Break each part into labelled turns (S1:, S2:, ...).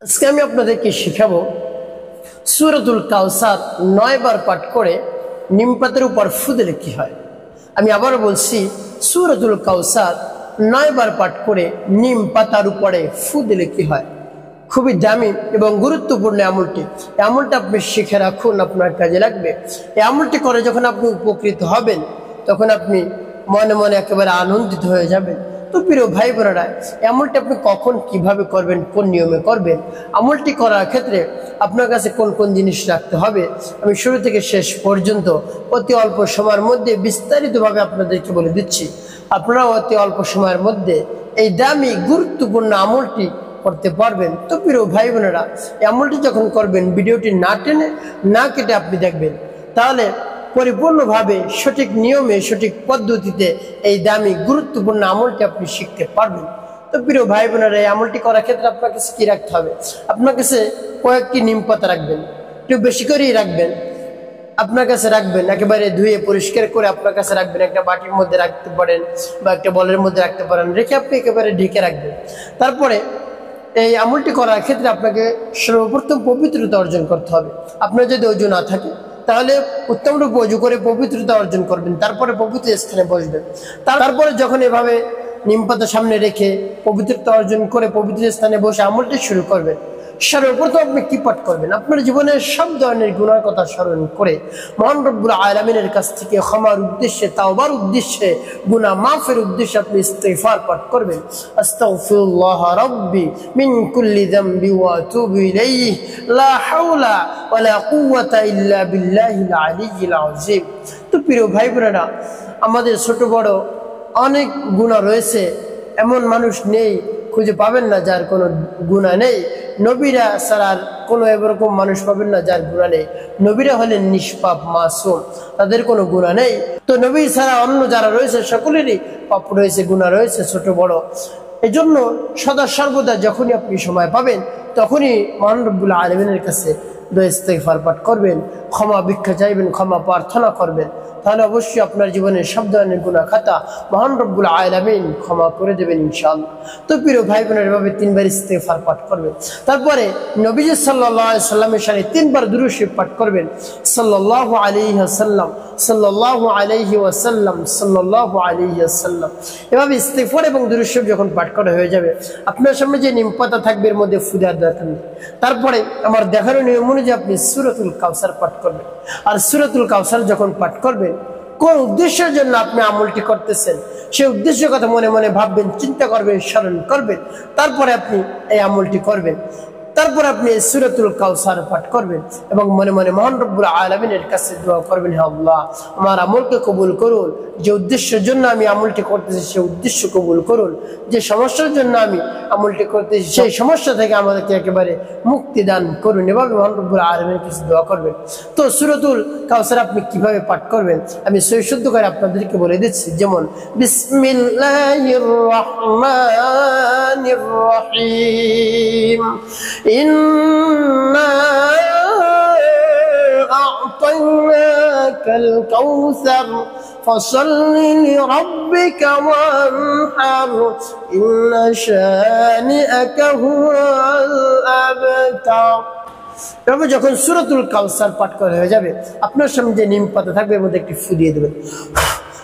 S1: আজকে আমি আপনাদেরকে শেখাবো সূরাতুল কাউসার 9 বার পাঠ করে নিম পাতার উপর ফু দিলে কি হয়। আমি আবার বলছি, সূরাতুল কাউসার 9 বার পাঠ করে নিম পাতার উপরে ফু দিলে কি হয়। খুবই দামি এবং গুরুত্বপূর্ণ আমলটি। এই আমলটা আপনি শিখে রাখুন, আপনার কাজে লাগবে। এই আমলটি করে যখন আপনি উপকৃত হবেন তখন আপনি মনে মনে একেবারে আনন্দিত হয়ে যাবেন। তো প্রিয় ভাই বোনেরা, আমলটি আপনি কখন কিভাবে করবেন, কোন নিয়মে করবেন, আমলটি করার ক্ষেত্রে আপনার কাছে কোন কোন জিনিস রাখতে হবে, আমি শুরু থেকে শেষ পর্যন্ত অতি অল্প সময়ের মধ্যে বিস্তারিতভাবে আপনাদেরকে বলে দিচ্ছি। আপনারা অতি অল্প সময়ের মধ্যে এই দামি গুরুত্বপূর্ণ আমলটি করতে পারবেন। তো প্রিয় ভাই বোনেরা, এই আমলটি যখন করবেন ভিডিওটি না টেনে না কেটে আপনি দেখবেন, তাহলে পরিপূর্ণভাবে সঠিক নিয়মে সঠিক পদ্ধতিতে এই দামি গুরুত্বপূর্ণ আমলটি আপনি শিখতে পারবেন। তো প্রিয় ভাই বোনেরা, এই আমলটি করার ক্ষেত্রে আপনার কাছে কি রাখতে হবে? আপনার কাছে কয়েকটি নিম পাতা রাখবেন, একটু বেশি করেই রাখবেন। আপনার কাছে রাখবেন একেবারে ধুয়ে পরিষ্কার করে আপনার কাছে রাখবেন। একটা বাটির মধ্যে রাখতে পারেন বা একটা বলের মধ্যে রাখতে পারেন, রেখে আপনি একেবারে ঢেকে রাখবেন। তারপরে এই আমলটি করার ক্ষেত্রে আপনাকে সর্বপ্রথম পবিত্রতা অর্জন করতে হবে। আপনার যদি অজু না থাকে তাহলে উত্তম রূপে অজু করে পবিত্রতা অর্জন করবেন, তারপরে পবিত্র স্থানে বসবেন। তারপরে যখন এভাবে নিম পাতা সামনে রেখে পবিত্রতা অর্জন করে পবিত্র স্থানে বসে আমলটি শুরু করবেন, সর্বপ্রথম আপনি কি পাঠ করবেন? আপনার জীবনের সব ধরনের গুনার কথা স্মরণ করে মহান রব্বুল আলামিনের কাছ থেকে ক্ষমার উদ্দেশ্যে, তাওবার উদ্দেশ্যে, গুনাহ মাফের উদ্দেশ্যে আপনি ইস্তিগফার পাঠ করবেন। আস্তাগফিরুল্লাহ রাব্বি মিন কুল্লি যামবি ওয়া আতুবু ইলাইহি লা হাওলা ওয়ালা কুওয়াতা ইল্লা বিল্লাহিল আলিয়্যিল আযীম। তো প্রিয় ভাই বোনেরা, আমাদের ছোট বড় অনেক গুনাহ রয়েছে, এমন মানুষ নেই খুঁজে পাবেন না যার কোনো গুনাহ নেই। নবীরা ছাড়া কোনো এরকম মানুষ পাবেন না যার গুনাহ নেই। নবীরা হলেন নিষ্পাপ, মাসুম, তাদের কোনো গুনাহ নেই। তো নবী ছাড়া অন্য যারা রয়েছে সকলেরই পাপ রয়েছে, গুনাহ রয়েছে ছোট বড়। এই জন্য সদা সর্বদা যখনই আপনি সময় পাবেন তখনই মহান রব্বুল আলামিনের কাছে ইস্তিগফার পাঠ করবেন, ক্ষমা ভিক্ষা চাইবেন, ক্ষমা প্রার্থনা করবেন। তাহলে অবশ্যই আপনার জীবনের সব ধরনের গুনাহ খাতা মহান রব্বুল আলামিন ক্ষমা করে দেবেন ইনশাআল্লাহ। তো প্রিয় ভাই বোনের, এভাবে 3 বার ইস্তিগফার পাঠ করবেন। তারপরে নবীজি সাল্লাল্লাহু আলাইহি সাল্লামের শানে 3 বার দুরূদ শরীফ পাঠ করবেন। সাল্লাল্লাহু আলাইহি ওয়াসাল্লাম, সাল্লাল্লাহু আলাইহি ওয়াসাল্লাম, সাল্লাল্লাহু আলাইহি ওয়াসাল্লাম। এভাবে ইস্তিগফার এবং দুরূদ শরীফ যখন পাঠ করা হয়ে যাবে, আপনার সামনে যে নিম পাতা থাকবে এর মধ্যে ফু দেওয়ার দরকার নেই। তারপরে আমার দেখানো নিয়ম অনুযায়ী আপনি সূরাতুল কাউসার পাঠ করবেন। আর সূরাতুল কাউসার যখন পাঠ করবেন, কোন উদ্দেশ্যের জন্য আপনি আমলটি করতেছেন সেই উদ্দেশ্যের কথা মনে মনে ভাববেন, চিন্তা করবেন, স্মরণ করবেন। তারপরে আপনি এই আমলটি করবেন। তারপর আপনি সূরাতুল কাউসার পাঠ করবেন এবং মনে মনে মহান রব্বুল আলামিনের কাছে দোয়া করবেন, হে আল্লাহ, আমার আমলকে কবুল করুন। যে উদ্দেশ্যের জন্য আমি আমলটি করতেছি সেই উদ্দেশ্য কবুল করুন। যে সমস্যার জন্য আমি আমলটি করতেছি সেই সমস্যা থেকে আমাদেরকে একেবারে মুক্তি দান করুন। এভাবে মহান রব্বুল আলামিনের কাছে দোয়া করবেন। তো সূরাতুল কাউসার আপনি কিভাবে পাঠ করবেন আমি সৈশুদ্ধ করে আপনাদেরকে বলে দিচ্ছি। যেমন বিসমিল্লাহির রহমানির রহিম, ইন্না আ'তাইনাকাল কাউসার ফাসাল্লি লিরাব্বিকা ওয়ানহার ইন্না শানিআকা হুয়াল আবতার। তবে যখন সূরাতুল কাউসার পাঠ করা হয়ে যাবে, আপনার সামনে যে নিম পাতা থাকবে এর মধ্যে একটি ফু দিয়ে দেবেন।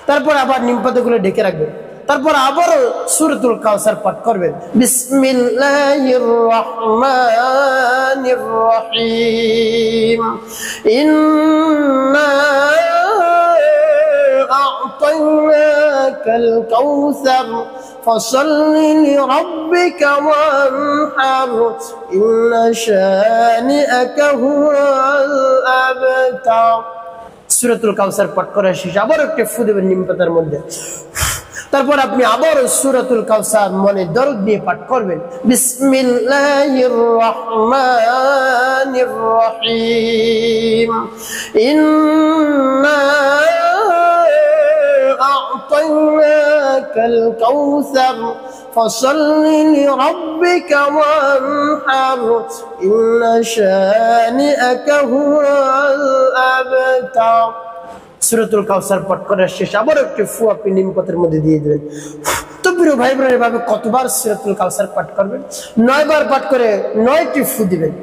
S1: তারপর আবার নিম পাতাগুলো ঢেকে রাখবেন। তারপর আবারও সূরাতুল কাউসার পাঠ করবেন। বিসমিল্লাহির রহমানির রহিম, ইন্না আ'তাইনাকাল কাউসার ফাসাল্লি লিরাব্বিকা ওয়ানহার ইন্না শানিআকা হুয়াল আবতার। সূরাতুল কাউসার পাঠ করা শেষে আবার একটা ফু দেবেন নিম পাতার মধ্যে। তারপর আপনি আবার সূরাতুল কাউসার মনে দরদ দিয়ে পাঠ করবেন। বিসমিল্লাহির রহমানির রহিম, ইন্না আ'তাইনাকাল কাউসার ফাসাল্লি লিরাব্বিকা ওয়ানহার ইন্না শানিআকা হুয়াল আবতার। সূরাতুল কাউসার পাঠ করার শেষে আবার একটি ফু আপনি নিম পাতার মধ্যে দিয়ে দেবেন। তো প্রিয় ভাই বোনেরা, এভাবে কতবার সূরাতুল কাউসার পাঠ করবেন? 9 বার পাঠ করে 9টি ফু দিবেন।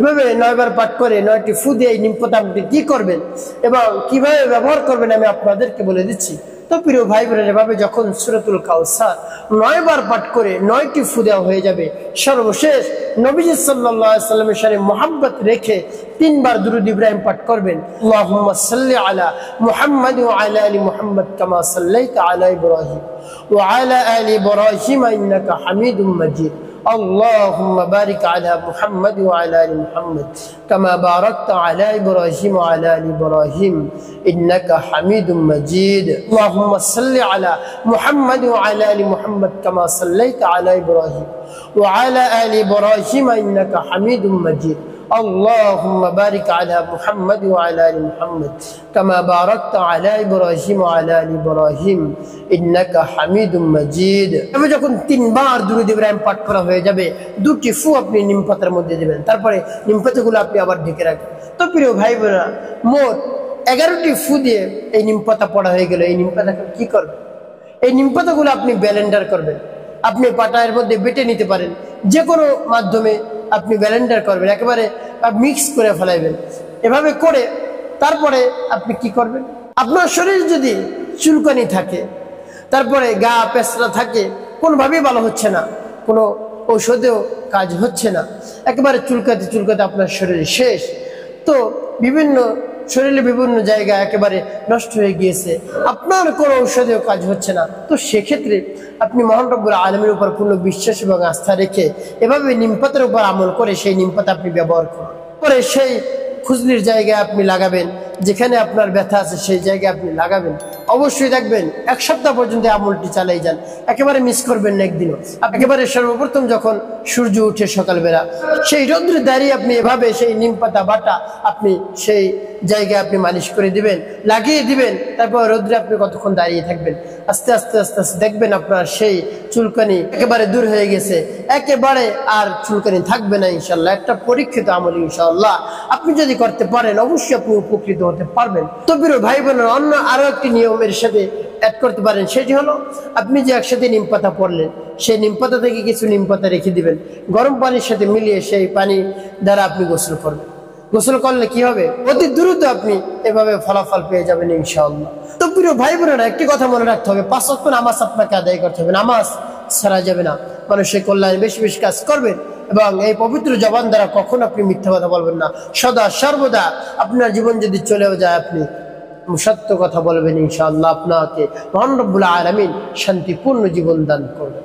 S1: এভাবে 9 বার পাঠ করে 9টি ফু দিয়ে এই নিম পাতা আপনি কি করবেন এবং কিভাবে ব্যবহার করবেন আমি আপনাদেরকে বলে দিচ্ছি। তো প্রিয় ভাই বোনেরা, এভাবে যখন সূরাতুল কাউসার 9 বার পাঠ করে 9টি ফু দেওয়া হয়ে যাবে, সর্বশেষ নবীজি সাল্লাল্লাহু আলাইহি ওয়াসাল্লামের সাথে মুহাব্বত রেখে 3 বার দুরূদ ইব্রাহিম পাঠ করবেন। আল্লাহুম্মা সাল্লি আলা মুহাম্মাদ ওয়া আলা আলি মুহাম্মাদ কামা সাল্লাইতা আলা ইব্রাহিম ওয়া আলা আলি ইব্রাহিম ইন্নাকা হামিদুম মাজিদ। اللهم بارك على محمد وعلى ال محمد كما باركت على ابراهيم وعلى ال ابراهيم انك حميد مجيد. اللهم صل على محمد وعلى ال محمد كما صليت على ابراهيم وعلى ال ابراهيم انك حميد مجيد. اللهم بارك على محمد وعلى ال محمد كما باركت على ابراهيم وعلى ال ابراهيم انك حميد مجيد. তবে যখন 3 বার দুরূদ ইব্রাহিম পাঠ করা হয়ে যাবে, 2টি ফু আপনি নিম পাতার মধ্যে দিবেন, তারপরে নিম পাতাগুলো আপনি আবার ঢেকে রাখবেন। তো প্রিয় ভাই বোনেরা, মোট 11টি ফু দিয়ে এই নিম পাতা পড়া হয়ে গেল। এই নিম পাতাকে কি করবেন? এই নিম পাতাগুলো আপনি ব্লেন্ডার করবেন। আপনি পাটার মধ্যে বেটে নিতে পারেন, যে কোনো মাধ্যমে আপনি ব্লেন্ডার করবেন, একেবারে মিক্স করে ফেলাইবেন। এভাবে করে তারপরে আপনি কি করবেন? আপনার শরীর যদি চুলকানি থাকে, তারপরে গা পেছলা থাকে, কোনোভাবেই ভালো হচ্ছে না, কোনো ঔষধেও কাজ হচ্ছে না, একেবারে চুলকাতে চুলকাতে আপনার শরীর শেষ, তো শরীরে বিভিন্ন জায়গা একেবারে নষ্ট হয়ে গিয়েছে, আপনার কোনো ঔষধেও কাজ হচ্ছে না, তো সেক্ষেত্রে আপনি মহান রব্বুল আলামিনের উপর পূর্ণ বিশ্বাস এবং আস্থা রেখে এভাবে নিম পাতার উপর আমল করে সেই নিম পাতা আপনি ব্যবহার করুন। পরে সেই খুজলির জায়গায় আপনি লাগাবেন, যেখানে আপনার ব্যথা আছে সেই জায়গায় আপনি লাগাবেন। অবশ্যই দেখবেন 1 সপ্তাহ পর্যন্ত আমলটি চালাই যান, একেবারে মিস করবেন না একদিনও। একেবারে সর্বপ্রথম যখন সূর্য উঠে সকালবেলা, সেই রৌদ্রে দাঁড়িয়ে আপনি এভাবে সেই নিম পাতা বাটা আপনি সেই জায়গায় আপনি মালিশ করে দিবেন, লাগিয়ে দিবেন। তারপর রৌদ্রে আপনি কতক্ষণ দাঁড়িয়ে থাকবেন, আস্তে আস্তে আস্তে আস্তে দেখবেন আপনার সেই চুলকানি একেবারে দূর হয়ে গেছে, একেবারে আর চুলকানি থাকবে না ইনশাল্লাহ। একটা পরীক্ষিত আমল ইনশাআল্লাহ আপনি যদি করতে পারেন, অবশ্যই আপনি উপকৃত হতে পারবেন। তো প্রিয় ভাই বোনেরা, অন্য আরো একটি নিয়মের সাথে অ্যাড করতে পারেন, সেটি হলো আপনি যে একসাথে নিম পাতা পড়লেন, সেই নিম পাতা থেকে কিছু নিম পাতা রেখে দিবেন, গরম পানির সাথে মিলিয়ে সেই পানি দ্বারা আপনি গোসল করবেন। গোসল করলে কি হবে? অতি দ্রুত আপনি এভাবে ফলাফল পেয়ে যাবেন ইনশাআল্লাহ। তো প্রিয় ভাই বোনেরা, একটি কথা মনে রাখতে হবে, 5 ওয়াক্ত নামাজ আপনাকে আদায় করতে হবে, নামাজ ছাড়া যাবে না। মানুষের কল্যাণে বেশি বেশি কাজ করবেন এবং এই পবিত্র জবান দ্বারা কখনো আপনি মিথ্যা কথা বলবেন না। সদা সর্বদা আপনার জীবন যদি চলেও যায়, আপনি সত্য কথা বলবেন ইনশাআল্লাহ। আপনাকে মহান রব্বুল আলামিন শান্তিপূর্ণ জীবন দান করবেন।